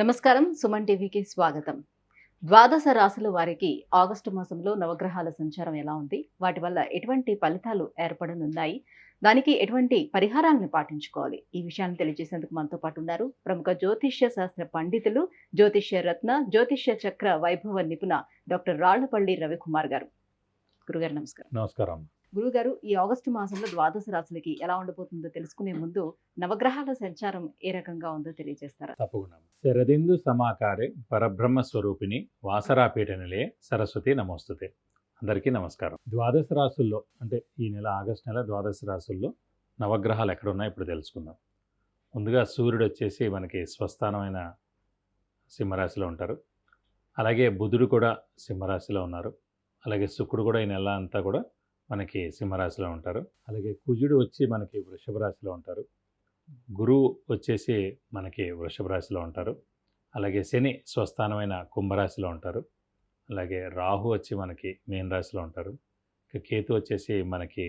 నమస్కారం. సుమన్ టీవీకి స్వాగతం. ద్వాదశ రాశుల వారికి ఆగస్టు మాసంలో నవగ్రహాల సంచారం ఎలా ఉంది? వాటి వల్ల ఎటువంటి ఫలితాలు ఏర్పడనున్నాయి? దానికి ఎటువంటి పరిహారాలను పాటించుకోవాలి? ఈ విషయాన్ని తెలియజేసేందుకు మనతో పాటు ఉన్నారు ప్రముఖ జ్యోతిష్య శాస్త్ర పండితులు, జ్యోతిష్య రత్న, జ్యోతిష్య చక్ర వైభవ నిపుణ డాక్టర్ రాళ్లపల్లి రవికుమార్ గారు. గురుగారు నమస్కారం. నమస్కారం. గురుగారు, ఈ ఆగస్టు మాసంలో ద్వాదశ రాశులకి ఎలా ఉండబోతుందో తెలుసుకునే ముందు నవగ్రహాల సంచారం ఏ రకంగా ఉందో తెలియజేస్తారా? తప్పకుండా. శరదిందు సమాకారే పరబ్రహ్మ స్వరూపిణి వాసరాపీఠ నిలయ సరస్వతి నమోస్తుతే. అందరికీ నమస్కారం. ద్వాదశ రాశుల్లో అంటే ఈ నెల ఆగస్టు నెల ద్వాదశ రాశుల్లో నవగ్రహాలు ఎక్కడున్నాయో ఇప్పుడు తెలుసుకుందాం. ముందుగా సూర్యుడు వచ్చేసి మనకి స్వస్థానమైన సింహరాశిలో ఉంటారు. అలాగే బుధుడు కూడా సింహరాశిలో ఉన్నారు. అలాగే శుక్రుడు కూడా ఈ నెల అంతా కూడా మనకి సింహరాశిలో ఉంటారు. అలాగే కుజుడు వచ్చి మనకి వృషభ రాశిలో ఉంటారు. గురువు వచ్చేసి మనకి వృషభ రాశిలో ఉంటారు. అలాగే శని స్వస్థానమైన కుంభరాశిలో ఉంటారు. అలాగే రాహు వచ్చి మనకి మీన రాశిలో ఉంటారు. ఇక కేతు వచ్చేసి మనకి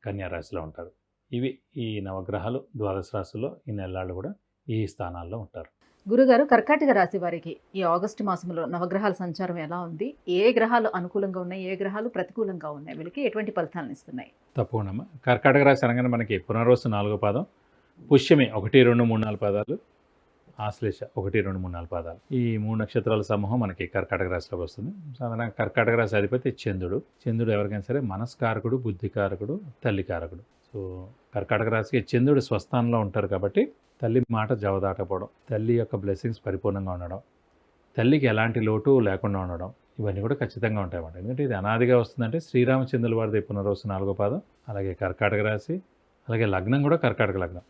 కన్యా రాశిలో ఉంటారు. ఇవి ఈ నవగ్రహాలు ద్వాదశ రాశుల్లో ఈ నెలలు కూడా ఈ స్థానాల్లో ఉంటారు. గురుగారు, కర్కాటక రాశి వారికి ఈ ఆగస్టు మాసంలో నవగ్రహాల సంచారం ఎలా ఉంది? ఏ గ్రహాలు అనుకూలంగా ఉన్నాయి, ఏ గ్రహాలు ప్రతికూలంగా ఉన్నాయి? వీళ్ళకి ఎటువంటి ఫలితాలను ఇస్తున్నాయి? తప్పకుండా. కర్కాటక రాశి అనగానే మనకి పునర్వసు 4వ పాదం, పుష్యమి 1, 2, 3, 4 పాదాలు, ఆశ్లేష 1, 2, 3, 4 పాదాలు. ఈ 3 నక్షత్రాల సమూహం మనకి కర్కాటక రాశిలోకి వస్తుంది. సాధారణంగా కర్కాటక రాశి అధిపతి చంద్రుడు. చంద్రుడు ఎవరికైనా సరే మనస్కారకుడు, బుద్ధికారకుడు, తల్లికారకుడు. సో కర్కాటక రాశికి చంద్రుడు స్వస్థానంలో ఉంటారు కాబట్టి తల్లి మాట జవదాటపోవడం, తల్లి యొక్క బ్లెస్సింగ్స్ పరిపూర్ణంగా ఉండడం, తల్లికి ఎలాంటి లోటు లేకుండా ఉండడం, ఇవన్నీ కూడా ఖచ్చితంగా ఉంటాయన్నమాట. ఎందుకంటే ఇది అనాదిగా వస్తుందంటే శ్రీరామచంద్రుల వారిది పునర్వసు 4వ పాదం, అలాగే కర్కాటక రాశి, అలాగే లగ్నం కూడా కర్కాటక లగ్నం.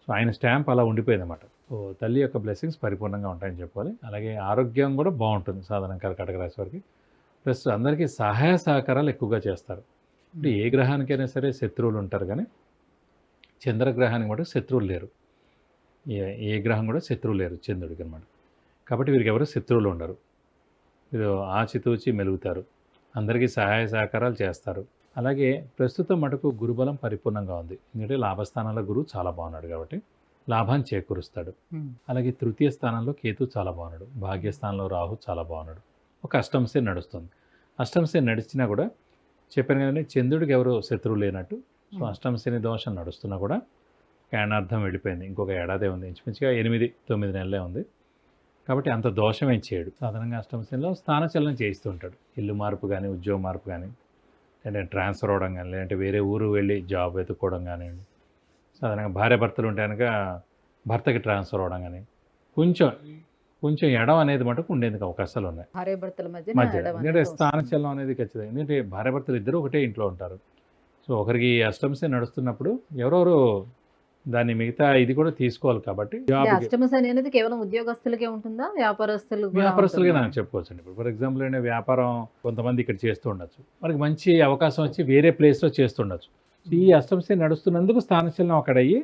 సో ఆయన స్టాంప్ అలా ఉండిపోయింది అన్నమాట. సో తల్లి యొక్క బ్లెస్సింగ్స్ పరిపూర్ణంగా ఉంటాయని చెప్పుకోవాలి. అలాగే ఆరోగ్యం కూడా బాగుంటుంది సాధారణ కర్కాటక రాశి వారికి. ప్లస్ అందరికీ సహాయ సహకారాలు ఎక్కువగా చేస్తారు. అంటే ఏ గ్రహానికైనా సరే శత్రువులు ఉంటారు, కానీ చంద్రగ్రహానికి కూడా శత్రువులు లేరు. ఏ గ్రహం కూడా శత్రువులు లేరు చంద్రుడికి అనమాట. కాబట్టి వీరికి ఎవరు శత్రువులు ఉండరు. ఇది ఆచితూచి మెలుగుతారు, అందరికీ సహాయ సహకారాలు చేస్తారు. అలాగే ప్రస్తుతం మటుకు గురుబలం పరిపూర్ణంగా ఉంది. ఎందుకంటే లాభస్థానంలో గురువు చాలా బాగున్నాడు కాబట్టి లాభాన్ని చేకూరుస్తాడు. అలాగే తృతీయ స్థానంలో కేతు చాలా బాగున్నాడు. భాగ్యస్థానంలో రాహు చాలా బాగున్నాడు. ఒక అష్టంశని నడుస్తుంది. అష్టంశని నడిచినా కూడా చెప్పాను కదండి, చంద్రుడికి ఎవరు శత్రువు లేనట్టు. సో అష్టంశని దోషం నడుస్తున్నా కూడా కారణార్థం వెళ్ళిపోయింది. ఇంకొక ఏడాదే ఉంది, ఇంచుమించుగా 8-9 నెలలే ఉంది. కాబట్టి అంత దోషం ఏం చేయడు. సాధారణంగా అష్టమశనిలో స్థానచలనం చేయిస్తూ ఉంటాడు. ఇల్లు మార్పు కానీ, ఉద్యోగ మార్పు కానీ, లేదంటే ట్రాన్స్ఫర్ అవ్వడం కానీ, లేదంటే వేరే ఊరు వెళ్ళి జాబ్ వెతుక్కోవడం కానివ్వండి. సాధారణంగా భార్యాభర్తలు ఉంటే కనుక భర్తకి ట్రాన్స్ఫర్ అవ్వడం కానీ, కొంచెం ఎడం అనేది మటుకు ఉండేందుకు అవకాశాలు ఉన్నాయి భార్యాభర్తల మధ్య. ఎందుకంటే స్థానచలనం అనేది ఖచ్చితంగా. ఎందుకంటే భార్యాభర్తలు ఇద్దరు ఒకటే ఇంట్లో ఉంటారు. సో ఒకరికి అష్టమశని నడుస్తున్నప్పుడు ఎవరెవరు దాన్ని మిగతా ఇది కూడా తీసుకోవాలి. కాబట్టి అష్టమశని అనేది కేవలం ఉద్యోగస్తులకే ఉంటుందా, వ్యాపారస్తులుగా నాకు చెప్పుకోవచ్చు అండి. ఇప్పుడు ఫర్ ఎగ్జాంపుల్ అంటే వ్యాపారం కొంతమంది ఇక్కడ చేస్తూ ఉండొచ్చు, మనకి మంచి అవకాశం వచ్చి వేరే ప్లేస్లో చేస్తుండొచ్చు. ఈ అష్టమశని నడుస్తున్నందుకు స్థానచలనం అక్కడ అయ్యి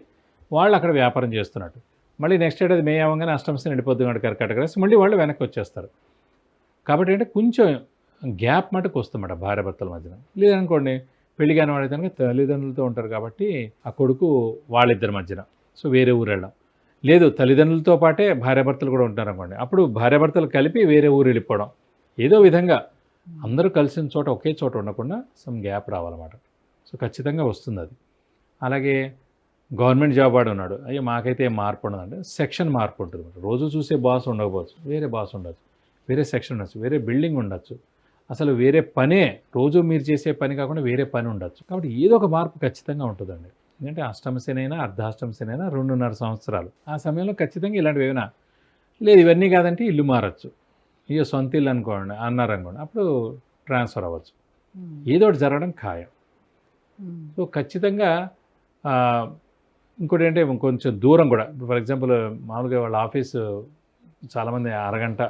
వాళ్ళు అక్కడ వ్యాపారం చేస్తున్నట్టు. మళ్ళీ నెక్స్ట్ ఏడాది మే అవ్వగానే అష్టమశని వెళ్ళిపోతుంది కర్కాటక రాశి, మళ్ళీ వాళ్ళు వెనక్కి వచ్చేస్తారు. కాబట్టి అంటే కొంచెం గ్యాప్ మటుకు వస్తుందన్నమాట భార్యాభర్తల మధ్యన. లేదనుకోండి, పెళ్లి కాని వాడైతే కనుక తల్లిదండ్రులతో ఉంటారు కాబట్టి ఆ కొడుకు వాళ్ళిద్దరి మధ్యన, సో వేరే ఊరు వెళ్ళడం. లేదు, తల్లిదండ్రులతో పాటే భార్యాభర్తలు కూడా ఉంటారు అనుకోండి, అప్పుడు భార్యాభర్తలు కలిపి వేరే ఊరు వెళ్ళిపోవడం. ఏదో విధంగా అందరూ కలిసిన చోట ఒకే చోట ఉండకుండా సమ్ గ్యాప్ రావాలన్నమాట. సో ఖచ్చితంగా వస్తుంది అది. అలాగే గవర్నమెంట్ జాబ్ వాడు ఉన్నాడు, అయ్యో మాకైతే ఏం మార్పు ఉండదంటే సెక్షన్ మార్పు ఉంటుంది. రోజు చూసే బాస్ ఉండకపోవచ్చు, వేరే బాస్ ఉండొచ్చు, వేరే సెక్షన్ ఉండొచ్చు, వేరే బిల్డింగ్ ఉండొచ్చు, అసలు వేరే పనే, రోజు మీరు చేసే పని కాకుండా వేరే పని ఉండొచ్చు. కాబట్టి ఏదో ఒక మార్పు ఖచ్చితంగా ఉంటుందండి. ఎందుకంటే అష్టమశని అయినా అర్ధాష్టమశని అయినా 2.5 సంవత్సరాలు. ఆ సమయంలో ఖచ్చితంగా ఇలాంటివి ఏమైనా లేదు, ఇవన్నీ కాదంటే ఇల్లు మారచ్చు, ఇక సొంత ఇల్లు అనుకోండి అన్నారనుకోండి, అప్పుడు ట్రాన్స్ఫర్ అవ్వచ్చు, ఏదో ఒకటి జరగడం ఖాయం. సో ఖచ్చితంగా ఇంకోటి అంటే కొంచెం దూరం కూడా. ఫర్ ఎగ్జాంపుల్ మామూలుగా వాళ్ళ ఆఫీసు చాలామంది అరగంట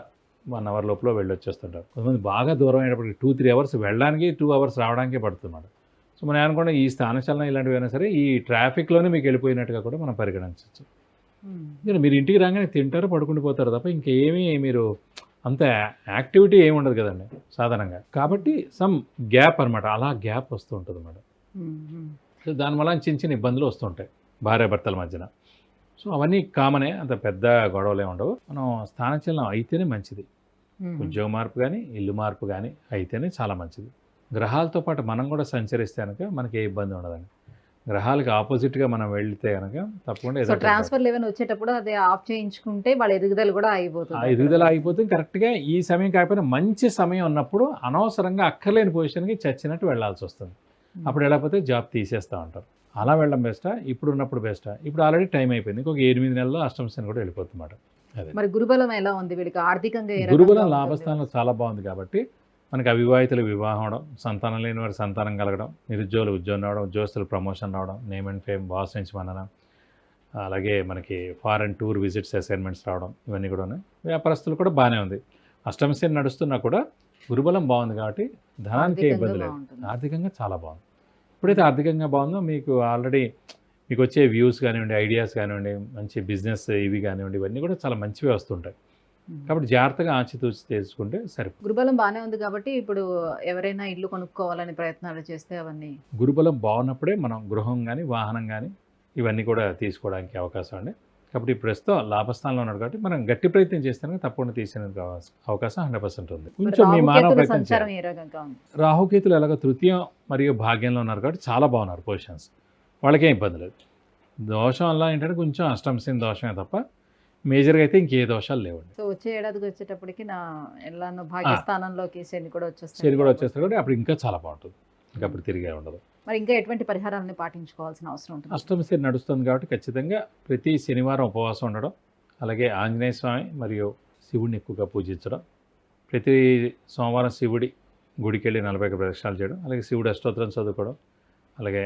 1 అవర్ లోపల వెళ్ళి వచ్చేస్తుంటారు. కొంతమంది బాగా దూరం అయినప్పటికీ 2-3 అవర్స్ వెళ్ళడానికి, 2 అవర్స్ రావడానికే పడుతుందన్నమాట. సో మనం అనుకోండి ఈ స్థానచలనం ఇలాంటివి అయినా సరే ఈ ట్రాఫిక్లోనే మీకు వెళ్ళిపోయినట్టుగా కూడా మనం పరిగణించవచ్చు. మీరు ఇంటికి రాగానే తింటారు, పడుకుండిపోతారు తప్ప ఇంకేమీ మీరు అంత యాక్టివిటీ ఏమి ఉండదు కదండి సాధారణంగా. కాబట్టి సమ్ గ్యాప్ అనమాట, అలా గ్యాప్ వస్తూ ఉంటుంది అన్నమాట. సో దానివల్ల చిన్న చిన్న ఇబ్బందులు వస్తుంటాయి భార్యాభర్తల మధ్యన. సో అవన్నీ కామనే, అంత పెద్ద గొడవలే ఉండవు. మనం స్థానచలనం అయితేనే మంచిది. ఉద్యోగ మార్పు కానీ ఇల్లు మార్పు కానీ అయితేనే చాలా మంచిది. గ్రహాలతో పాటు మనం కూడా సంచరిస్తే కనుక మనకి ఏ ఇబ్బంది ఉండదండి. గ్రహాలకు ఆపోజిట్గా మనం వెళ్తే కనుక తప్పకుండా సో ఏదో ఒకటి ఇబ్బంది. ట్రాన్స్ఫర్ లెవెల్ వచ్చేటప్పుడు అది ఆఫ్ చేయించుకుంటే వాళ్ళ ఎదుగుదల కూడా ఆ అయిపోతుంది. ఎదుగుదల ఆగిపోతుంది. కరెక్ట్గా ఈ సమయం కాకపోయినా మంచి సమయం ఉన్నప్పుడు అనవసరంగా అక్కర్లేని పొజిషన్కి చచ్చినట్టు వెళ్ళాల్సి వస్తుంది. అప్పుడు వెళ్ళకపోతే జాబ్ తీసేస్తూ ఉంటారు. అలా వెళ్ళడం బెస్టా, ఇప్పుడు ఉన్నప్పుడు బెస్టా? ఇప్పుడు ఆల్రెడీ టైం అయిపోయింది. ఇంకొక 8 నెలల్లో అష్టమ శని కూడా వెళ్ళిపోతుందన్నమాట. అదే మరి గురుబలం ఎలా ఉంది వీళ్ళకి ఆర్థికంగా ఏ గురుబలం రకంగా ఉంటుంది? లాభస్థానంలో చాలా బాగుంది కాబట్టి మనకి అవివాహితులు వివాహం అవడం, సంతానం లేని వారి సంతానం కలగడం, నిరుద్యోగులు ఉద్యోగం రావడం, ఉద్యోగస్తులు ప్రమోషన్ రావడం, నేమ్ అండ్ ఫేమ్, బాస్ నుంచి మననం, అలాగే మనకి ఫారెన్ టూర్ విజిట్స్ అసైన్మెంట్స్ రావడం, ఇవన్నీ కూడా ఉన్నాయి. వ్యాపారస్తులు కూడా బాగానే ఉంది. అష్టమ శని నడుస్తున్నా కూడా గురుబలం బాగుంది కాబట్టి ధనానికి ఏ ఆర్థికంగా ఇబ్బంది లేదు. బాగుంటుంది. ఆర్థికంగా చాలా బాగుంది. ఎప్పుడైతే ఆర్థికంగా బాగుందో మీకు ఆల్రెడీ మీకు వచ్చే వ్యూస్ కానివ్వండి, ఐడియాస్ కానివ్వండి, మంచి బిజినెస్ ఇవి కానివ్వండి, ఇవన్నీ కూడా చాలా మంచివే వస్తుంటాయి. కాబట్టి జాగ్రత్తగా ఆచితూచి తెలుసుకుంటే సరిపోతుంది. గురుబలం బాగానే ఉంది కాబట్టి ఇప్పుడు ఎవరైనా ఇల్లు కొనుక్కోవాలని ప్రయత్నాలు చేస్తే అవన్నీ గురుబలం బాగున్నప్పుడే మనం గృహం కానీ వాహనం కానీ ఇవన్నీ కూడా తీసుకోవడానికి అవకాశం అండి. కాబట్టి ప్రస్తుతం లాభస్థానంలో ఉన్నాడు కాబట్టి మనం గట్టి ప్రయత్నం చేస్తే తప్పకుండా తీసేందుకు అవకాశం 100% ఉంది. మరి కొంచెం మీ మానవ రాహుకేతుల ప్రయత్నం సంచారం చేయాలి. ఏ రకంగా ఉంది? రాహుకేతులు ఎలాగో తృతీయం మరియు భాగ్యంలో ఉన్నారు కాబట్టి చాలా బాగున్నారు పొజిషన్స్. వాళ్ళకేం ఇబ్బంది లేదు. దోషం వల్ల ఏంటంటే కొంచెం అష్టమ శని దోషమే తప్ప మేజర్గా అయితే ఇంకే దోషాలు లేవండి. సో వచ్చే ఏడాదికి వచ్చేటప్పటికి నా ఎలానో భాగ్యస్థానంలోకి శని కూడా వచ్చేస్తాడు. శని కూడా వచ్చేస్తారు కాబట్టి అప్పుడు ఇంకా చాలా బాగుంటుంది. ఇంకా అప్పుడు తిరిగే ఉండదు. మరి ఇంకా ఎటువంటి పరిహారాలను పాటించుకోవాల్సిన అవసరం ఉంటుంది? అష్టమ శని నడుస్తుంది కాబట్టి ఖచ్చితంగా ప్రతి శనివారం ఉపవాసం ఉండడం, అలాగే ఆంజనేయ స్వామి మరియు శివుడిని ఎక్కువగా పూజించడం, ప్రతి సోమవారం శివుడి గుడికి వెళ్ళి 40 ప్రదక్షిణాలు చేయడం, అలాగే శివుడు అష్టోత్తరం చదువుకోవడం, అలాగే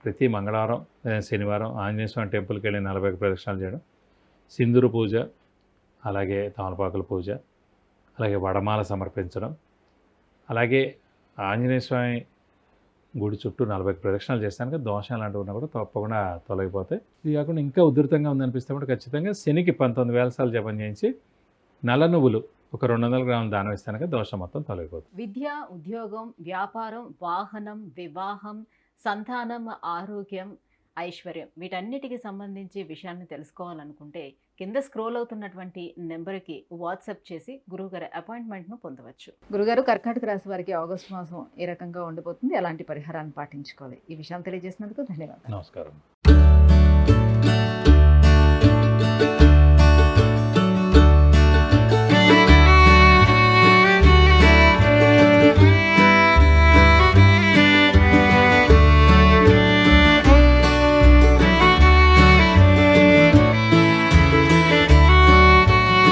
ప్రతి మంగళవారం లేదా శనివారం ఆంజనేయ స్వామి టెంపుల్కి వెళ్ళి 40 ప్రదక్షిణాలు చేయడం, సింధూరు పూజ, అలాగే తమలపాకుల పూజ, అలాగే వడమాల సమర్పించడం, అలాగే ఆంజనేయ స్వామి గుడి చుట్టూ 40 ప్రదక్షిణాలు చేస్తానికి దోషాలు లాంటివి ఉన్నా కూడా తప్పకుండా తొలగిపోతాయి. ఇది కాకుండా ఇంకా ఉధృతంగా ఉందనిపిస్తే కూడా ఖచ్చితంగా శనికి 19,000 సార్లు జపం చేయించి నల్ల నువ్వులు ఒక 200 గ్రాములు దానం ఇస్తానికి దోషం మొత్తం తొలగిపోతుంది. విద్య, ఉద్యోగం, వ్యాపారం, వాహనం, వివాహం, సంతానం, ఆరోగ్యం, ఐశ్వర్యం వీటన్నిటికి సంబంధించి విషయాన్ని తెలుసుకోవాలనుకుంటే కింద స్క్రోల్ అవుతున్నటువంటి నెంబర్కి వాట్సాప్ చేసి గురువుగారి అపాయింట్మెంట్ను పొందవచ్చు. గురుగారు, కర్కాటక రాశి వారికి ఆగస్టు మాసం ఏ రకంగా ఉండబోతుంది, ఎలాంటి పరిహారాన్ని పాటించుకోవాలి, ఈ విషయం తెలియజేసినందుకు ధన్యవాదాలు. నమస్కారం.